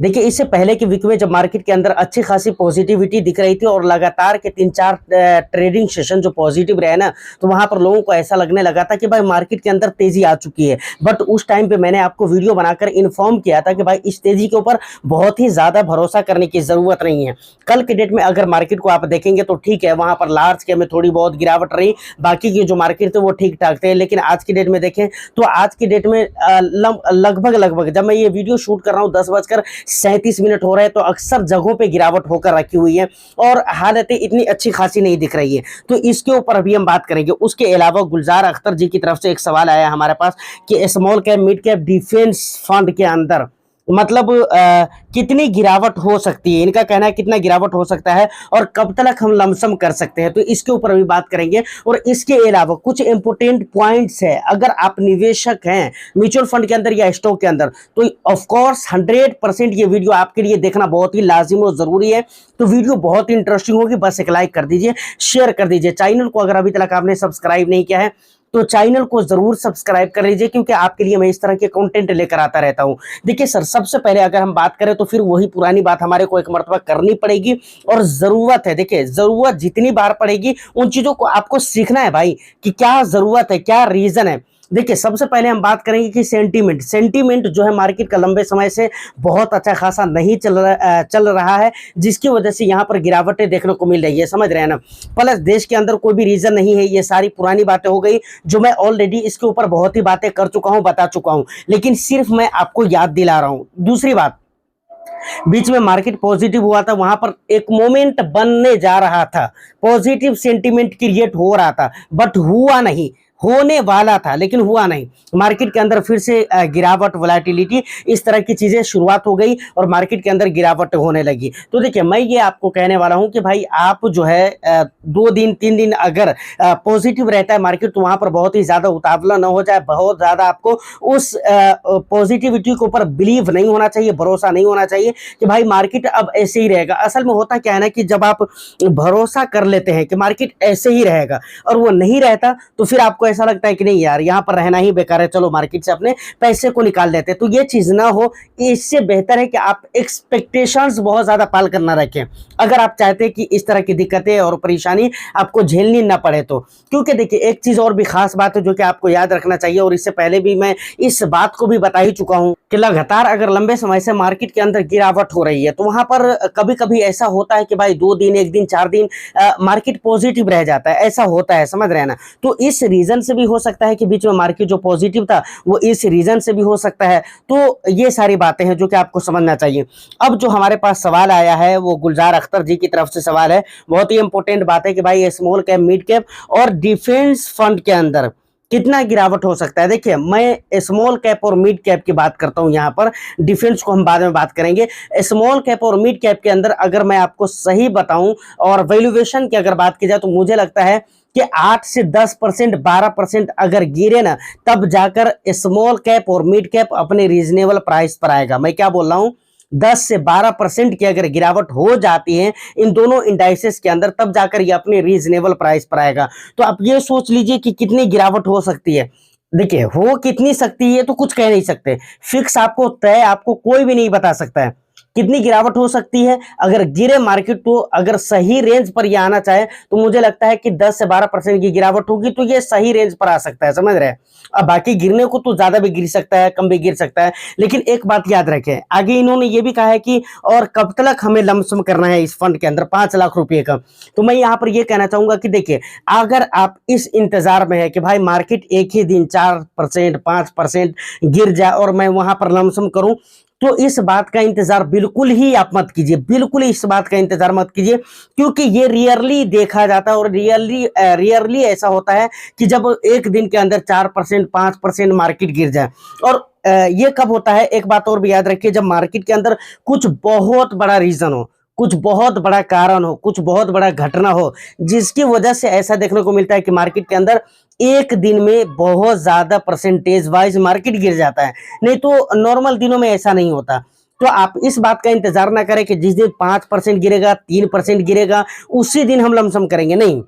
देखिए इससे पहले के वीक में जब मार्केट के अंदर अच्छी खासी पॉजिटिविटी दिख रही थी और लगातार के 3-4 ट्रेडिंग सेशन जो पॉजिटिव रहे ना, तो वहां पर लोगों को ऐसा लगने लगा था कि भाई मार्केट के अंदर तेजी आ चुकी है। बट उस टाइम पे मैंने आपको वीडियो बनाकर इन्फॉर्म किया था कि भाई इस तेजी के ऊपर बहुत ही ज्यादा भरोसा करने की जरूरत नहीं है। कल के डेट में अगर मार्केट को आप देखेंगे तो ठीक है, वहां पर लार्ज कैप में थोड़ी बहुत गिरावट रही, बाकी की जो मार्केट थे वो ठीक ठाक थे। लेकिन आज की डेट में देखें तो आज की डेट में लगभग लगभग जब मैं ये वीडियो शूट कर रहा हूँ 10:37 हो रहे हैं, तो अक्सर जगहों पे गिरावट होकर रखी हुई है और हालतें इतनी अच्छी खासी नहीं दिख रही है। तो इसके ऊपर अभी हम बात करेंगे। उसके अलावा गुलजार अख्तर जी की तरफ से एक सवाल आया हमारे पास कि small cap mid cap defence fund के अंदर मतलब कितनी गिरावट हो सकती है, इनका कहना है कितना गिरावट हो सकता है और कब तक हम लमसम कर सकते हैं, तो इसके ऊपर भी बात करेंगे। और इसके अलावा कुछ इंपोर्टेंट पॉइंट्स है, अगर आप निवेशक हैं म्यूचुअल फंड के अंदर या स्टॉक के अंदर, तो ऑफ कोर्स 100% ये वीडियो आपके लिए देखना बहुत ही लाजिम और जरूरी है। तो वीडियो बहुत ही इंटरेस्टिंग होगी, बस एक लाइक कर दीजिए, शेयर कर दीजिए। चैनल को अगर अभी तक आपने सब्सक्राइब नहीं किया है तो चैनल को जरूर सब्सक्राइब कर लीजिए, क्योंकि आपके लिए मैं इस तरह के कंटेंट लेकर आता रहता हूं। देखिए सर, सबसे पहले अगर हम बात करें तो फिर वही पुरानी बात हमारे को एक मर्तबा करनी पड़ेगी और जरूरत है। देखिए जरूरत जितनी बार पड़ेगी उन चीजों को आपको सीखना है भाई कि क्या जरूरत है, क्या रीजन है। देखिए सबसे पहले हम बात करेंगे कि सेंटीमेंट जो है मार्केट का लंबे समय से बहुत अच्छा खासा नहीं चल रहा है, जिसकी वजह से यहाँ पर गिरावटें देखने को मिल रही है, समझ रहे हैं ना। प्लस देश के अंदर कोई भी रीजन नहीं है, ये सारी पुरानी बातें हो गई जो मैं ऑलरेडी इसके ऊपर बहुत ही बातें कर चुका हूँ, बता चुका हूँ, लेकिन सिर्फ मैं आपको याद दिला रहा हूँ। दूसरी बात, बीच में मार्केट पॉजिटिव हुआ था, वहां पर एक मोमेंट बनने जा रहा था, पॉजिटिव सेंटीमेंट क्रिएट हो रहा था, बट हुआ नहीं, होने वाला था लेकिन हुआ नहीं। मार्केट के अंदर फिर से गिरावट, वोलेटिलिटी, इस तरह की चीजें शुरुआत हो गई और मार्केट के अंदर गिरावट होने लगी। तो देखिए मैं ये आपको कहने वाला हूं कि भाई आप जो है 2 दिन 3 दिन अगर पॉजिटिव रहता है मार्केट, तो वहां पर बहुत ही ज्यादा उतावला न हो जाए, बहुत ज्यादा आपको उस पॉजिटिविटी के ऊपर बिलीव नहीं होना चाहिए, भरोसा नहीं होना चाहिए कि भाई मार्केट अब ऐसे ही रहेगा। असल में होता क्या है ना कि जब आप भरोसा कर लेते हैं कि मार्केट ऐसे ही रहेगा और वो नहीं रहता, तो फिर आपको ऐसा लगता है कि नहीं यार यहाँ पर रहना ही बेकार है, चलो मार्केट से अपने पैसे को निकाल लेते हैं। तो ये चीज ना हो, इससे बेहतर है कि आप एक्सपेक्टेशंस बहुत ज्यादा पाल कर ना रखें, अगर आप चाहते हैं कि इस तरह की दिक्कतें और परेशानी आपको झेलनी ना पड़े तो। क्योंकि देखिए एक चीज और भी खास बात है जो कि आपको याद रखना चाहिए, और इससे पहले भी मैं इस बात को भी बता ही चुका हूं कि लगातार अगर लंबे समय से मार्केट के अंदर गिरावट हो रही है, तो वहां पर कभी कभी ऐसा होता है कि भाई 2 दिन 1 दिन 4 दिन मार्केट पॉजिटिव रह जाता है, ऐसा होता है, समझ रहे हैं ना। तो इस रीजन से भी हो सकता है कि बीच में मार्केट जो पॉजिटिव था वो इस रीजन से भी हो सकता है। तो ये सारी बातें हैं जो कि आपको समझना चाहिए। अब जो हमारे पास सवाल आया है वो गुलजार अख्तर जी की तरफ से सवाल है, बहुत ही इंपॉर्टेंट बात है कि भाई स्मॉल कैप, मिड कैप और डिफेंस फंड के अंदर कितना गिरावट हो सकता है। देखिए मैं स्मॉल कैप और मिड कैप की बात करता हूं, यहाँ पर डिफेंस को हम बाद में बात करेंगे। स्मॉल कैप और मिड कैप के अंदर अगर मैं आपको सही बताऊं और वैल्यूएशन की अगर बात की जाए, तो मुझे लगता है कि 8 से 10%, 12% अगर गिरे ना, तब जाकर स्मॉल कैप और मिड कैप अपने रीजनेबल प्राइस पर आएगा। मैं क्या बोल रहा हूं, 10 से 12% की अगर गिरावट हो जाती है इन दोनों इंडाइसेस के अंदर, तब जाकर ये अपने रीजनेबल प्राइस पर आएगा। तो आप ये सोच लीजिए कि कितनी गिरावट हो सकती है। देखिए हो कितनी सकती है तो कुछ कह नहीं सकते, फिक्स आपको तय आपको कोई भी नहीं बता सकता है कितनी गिरावट हो सकती है। अगर गिरे मार्केट तो अगर सही रेंज पर ये आना चाहे, तो मुझे लगता है कि 10 से 12% की गिरावट होगी तो ये सही रेंज पर आ सकता है, समझ रहे हैं। अब बाकी गिरने को तो ज्यादा भी गिर सकता है, कम भी गिर सकता है, लेकिन एक बात याद रखें, आगे इन्होंने ये भी कहा है कि और कब तक हमें लमसम करना है इस फंड के अंदर 5 लाख रुपए का। तो मैं यहाँ पर ये कहना चाहूंगा कि देखिए अगर आप इस इंतजार में है कि भाई मार्केट एक ही दिन 4% 5% गिर जाए और मैं वहां पर लमसम करूं, तो इस बात का इंतजार बिल्कुल ही आप मत कीजिए, बिल्कुल इस बात का इंतजार मत कीजिए, क्योंकि ये रियरली देखा जाता है और रियरली ऐसा होता है कि जब एक दिन के अंदर 4% 5% मार्केट गिर जाए। और ये कब होता है, एक बात और भी याद रखिए, जब मार्केट के अंदर कुछ बहुत बड़ा रीजन हो, कुछ बहुत बड़ा कारण हो, कुछ बहुत बड़ा घटना हो, जिसकी वजह से ऐसा देखने को मिलता है कि मार्केट के अंदर एक दिन में बहुत ज्यादा परसेंटेज वाइज मार्केट गिर जाता है। नहीं तो नॉर्मल दिनों में ऐसा नहीं होता। तो आप इस बात का इंतजार ना करें कि जिस दिन 5% गिरेगा, 3% गिरेगा, उसी दिन हम लमसम करेंगे, नहीं।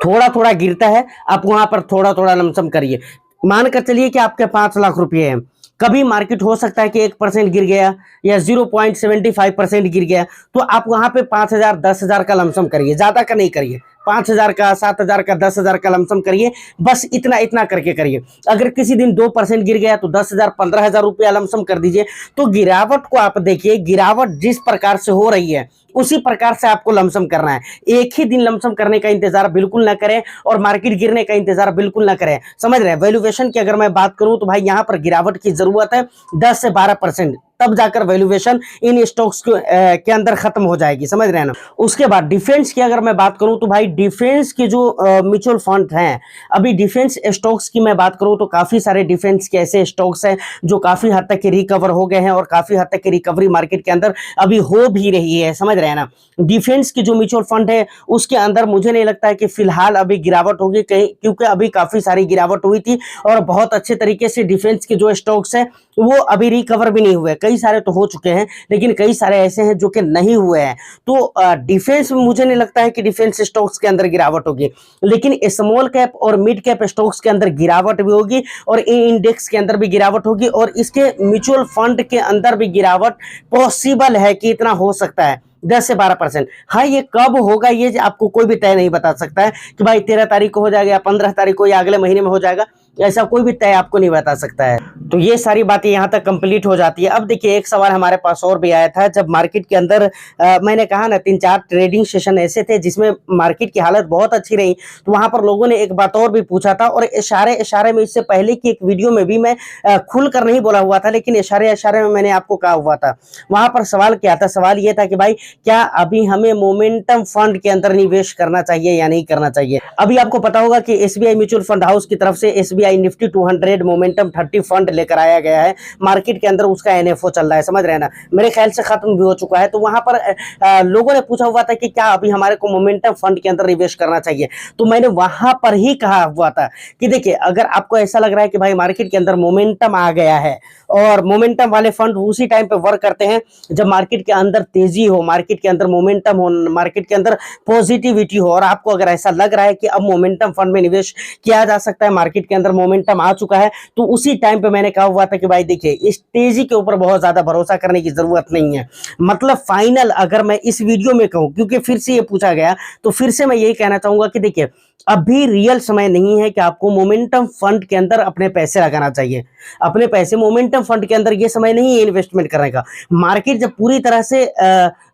थोड़ा थोड़ा गिरता है, आप वहां पर थोड़ा थोड़ा लमसम करिए। मानकर चलिए कि आपके 5 लाख रुपए हैं, कभी मार्केट हो सकता है कि 1% गिर गया या 0.75% गिर गया, तो आप वहां पे 5,000 10,000 का लमसम करिए, ज्यादा का नहीं करिए, 5,000 का, 7,000 का, 10,000 का लमसम करिए, बस इतना इतना करके करिए। अगर किसी दिन 2% गिर गया तो 10,000 15,000 रुपया लमसम कर दीजिए। तो गिरावट को आप देखिए, गिरावट जिस प्रकार से हो रही है उसी प्रकार से आपको लमसम करना है। एक ही दिन लमसम करने का इंतजार बिल्कुल ना करें और मार्केट गिरने का इंतजार बिल्कुल ना करें। समझ रहे हैं? वैल्यूएशन की अगर मैं बात करूं तो भाई यहां पर गिरावट की जरूरत है 10 से 12%, तब जाकर वैल्यूएशन इन स्टॉक्स के अंदर खत्म हो जाएगी। समझ रहे हैं ना? उसके बाद डिफेंस की अगर मैं बात करूं तो भाई डिफेंस के जो म्यूचुअल फंड हैं, अभी डिफेंस स्टॉक्स की मैं बात करूं तो काफी सारे डिफेंस के ऐसे स्टॉक्स हैं जो काफी हद तक रिकवर हो गए हैं और काफी हद तक की रिकवरी मार्केट के अंदर अभी हो भी रही है। समझ रहे हैं ना? डिफेंस की जो म्यूचुअल फंड है उसके अंदर मुझे नहीं लगता है कि फिलहाल अभी गिरावट होगी कहीं, क्योंकि अभी काफी सारी गिरावट हुई थी और बहुत अच्छे तरीके से डिफेंस के जो स्टॉक्स है वो अभी रिकवर भी नहीं हुए। कई सारे तो हो चुके हैं लेकिन कई सारे ऐसे हैं जो कि नहीं हुए हैं। तो डिफेंस में मुझे नहीं लगता है कि डिफेंस स्टॉक्स के अंदर गिरावट होगी, लेकिन स्मॉल कैप और मिड कैप स्टॉक्स के अंदर गिरावट भी होगी और इंडेक्स के अंदर भी गिरावट होगी और इसके म्यूचुअल फंड के अंदर भी गिरावट पॉसिबल है कि इतना हो सकता है 10 से 12%। हाँ, ये कब होगा ये आपको कोई भी तय नहीं बता सकता है कि भाई 13 तारीख को हो जाएगा या 15 तारीख को या अगले महीने में हो जाएगा, ऐसा कोई भी तय आपको नहीं बता सकता है। तो ये सारी बातें यहाँ तक कंप्लीट हो जाती है। अब देखिए एक सवाल हमारे पास और भी आया था, जब मार्केट के अंदर मैंने कहा ना 3-4 ट्रेडिंग सेशन ऐसे थे जिसमें मार्केट की हालत बहुत अच्छी रही, तो वहां पर लोगों ने एक बात और भी पूछा था और इशारे इशारे में, इससे पहले की एक वीडियो में भी मैं खुल कर नहीं बोला हुआ था लेकिन इशारे इशारे में मैंने आपको कहा हुआ था। वहां पर सवाल क्या था? सवाल ये था कि भाई क्या अभी हमें मोमेंटम फंड के अंदर निवेश करना चाहिए या नहीं करना चाहिए। अभी आपको पता होगा कि एसबीआई म्यूचुअल फंड हाउस की तरफ से एसबीआई निफ्टी 200 मोमेंटम 30 फंड लेकर आया गया है मार्केट के अंदर, उसका एनएफओ चल रहा है। समझ रहे हैं ना? मेरे ख्याल से खत्म भी हो चुका है। तो वहां पर लोगों ने पूछा हुआ था कि क्या अभी हमारे को मोमेंटम फंड के अंदर निवेश करना चाहिए, तो मैंने वहां पर ही कहा हुआ था कि देखिए अगर आपको ऐसा लग रहा है कि भाई मार्केट के अंदर मोमेंटम आ गया है, और मोमेंटम वाले फंड उसी टाइम पे वर्क करते हैं जब मार्केट के अंदर तेजी हो, मार्केट के अंदर मोमेंटम हो, मार्केट के अंदर पॉजिटिविटी हो, और आपको अगर ऐसा लग रहा है कि अब मोमेंटम फंड में निवेश किया जा सकता है, मार्केट के अंदर मोमेंटम आ चुका है, तो उसी टाइम पे मैंने कहा हुआ था कि भाई देखिए इस तेजी के ऊपर बहुत ज्यादा भरोसा करने की जरूरत नहीं है। मतलब फाइनल अगर मैं इस वीडियो में कहूं, क्योंकि फिर से ये पूछा गया, तो फिर से मैं यही कहना चाहूंगा कि देखिए अभी रियल समय नहीं है कि आपको मोमेंटम फंड के अंदर अपने पैसे लगाना चाहिए। अपने पैसे मोमेंटम फंड के अंदर ये समय नहीं है इन्वेस्टमेंट करने का। मार्केट जब पूरी तरह से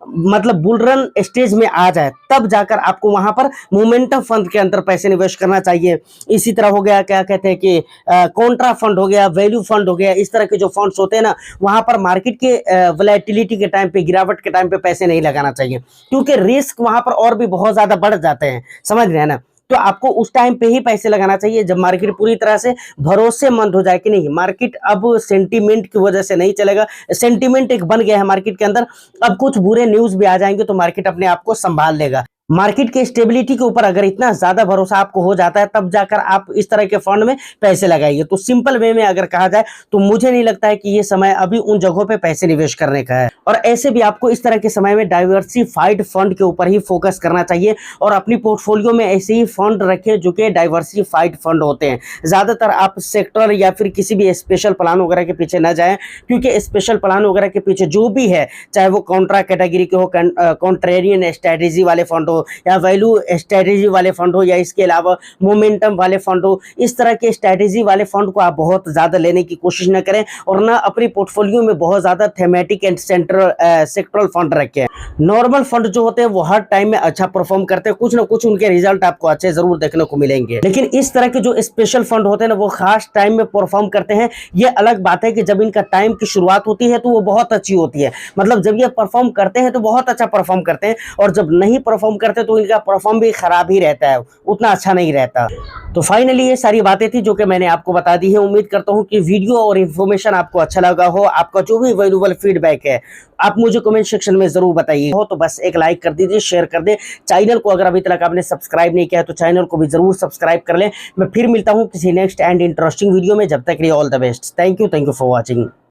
मतलब बुल रन स्टेज में आ जाए तब जाकर आपको वहां पर मोमेंटम फंड के अंदर पैसे निवेश करना चाहिए। इसी तरह हो गया, क्या कहते हैं कि कॉन्ट्रा फंड हो गया, वैल्यू फंड हो गया, इस तरह के जो फंड्स होते हैं ना, वहां पर मार्केट के वोलेटिलिटी के टाइम पे, गिरावट के टाइम पे पैसे नहीं लगाना चाहिए, क्योंकि रिस्क वहां पर और भी बहुत ज्यादा बढ़ जाते हैं। समझ रहे हैं ना? तो आपको उस टाइम पे ही पैसे लगाना चाहिए जब मार्केट पूरी तरह से भरोसेमंद हो जाए कि नहीं मार्केट अब सेंटीमेंट की वजह से नहीं चलेगा। सेंटीमेंट एक बन गया है मार्केट के अंदर, अब कुछ बुरे न्यूज भी आ जाएंगे तो मार्केट अपने आप को संभाल लेगा। मार्केट के स्टेबिलिटी के ऊपर अगर इतना ज्यादा भरोसा आपको हो जाता है तब जाकर आप इस तरह के फंड में पैसे लगाइए। तो सिंपल वे में अगर कहा जाए तो मुझे नहीं लगता है कि ये समय अभी उन जगहों पे पैसे निवेश करने का है। और ऐसे भी आपको इस तरह के समय में डाइवर्सिफाइड फंड के ऊपर ही फोकस करना चाहिए और अपनी पोर्टफोलियो में ऐसे ही फंड रखें जो कि डाइवर्सिफाइड फंड होते हैं। ज्यादातर आप सेक्टर या फिर किसी भी स्पेशल प्लान वगैरह के पीछे न जाएं, क्योंकि स्पेशल प्लान वगैरह के पीछे जो भी है, चाहे वो कॉन्ट्रा कैटेगरी के हो, कॉन्ट्रेरियन स्ट्रेटेजी वाले फंड हो या वैल्यू स्ट्रेटेजी वाले फंड हो या इसके अलावा मोमेंटम वाले फंड हो, इस तरह के स्ट्रेटेजी वाले फंड को आप बहुत ज्यादा लेने की कोशिश न करें और ना अपनी पोर्टफोलियो में बहुत ज्यादा थेमेटिक एंड सेक्टरल फंड रखें। नॉर्मल फंड जो होते हैं वो हर टाइम में अच्छा परफॉर्म करते हैं, कुछ ना कुछ उनके रिजल्ट आपको अच्छे जरूर देखने को मिलेंगे। लेकिन इस तरह के जो स्पेशल फंड होते हैं ना वो खास टाइम में परफॉर्म करते हैं। ये अलग बात है कि जब इनका टाइम की शुरुआत होती है तो वो बहुत अच्छी होती है, मतलब जब ये परफॉर्म करते हैं तो बहुत अच्छा परफॉर्म करते हैं, और जब नहीं परफॉर्म करते तो इनका परफॉर्म भी खराब ही रहता है, उतना अच्छा नहीं रहता। तो फाइनली ये सारी बातें थी जो कि मैंने आपको बता दी है। उम्मीद करता हूं कि वीडियो और इन्फॉर्मेशन आपको अच्छा लगा हो। आपका जो भी वैल्यूएबल फीडबैक है आप मुझे कमेंट सेक्शन में जरूर बताइए। हो तो बस एक लाइक कर दीजिए, शेयर कर दे। चैनल को अगर अभी तक आपने सब्सक्राइब नहीं किया है तो चैनल को भी जरूर सब्सक्राइब कर ले। मैं फिर मिलता हूं किसी नेक्स्ट एंड इंटरेस्टिंग वीडियो में। जब तक के लिए all the best. Thank you for watching.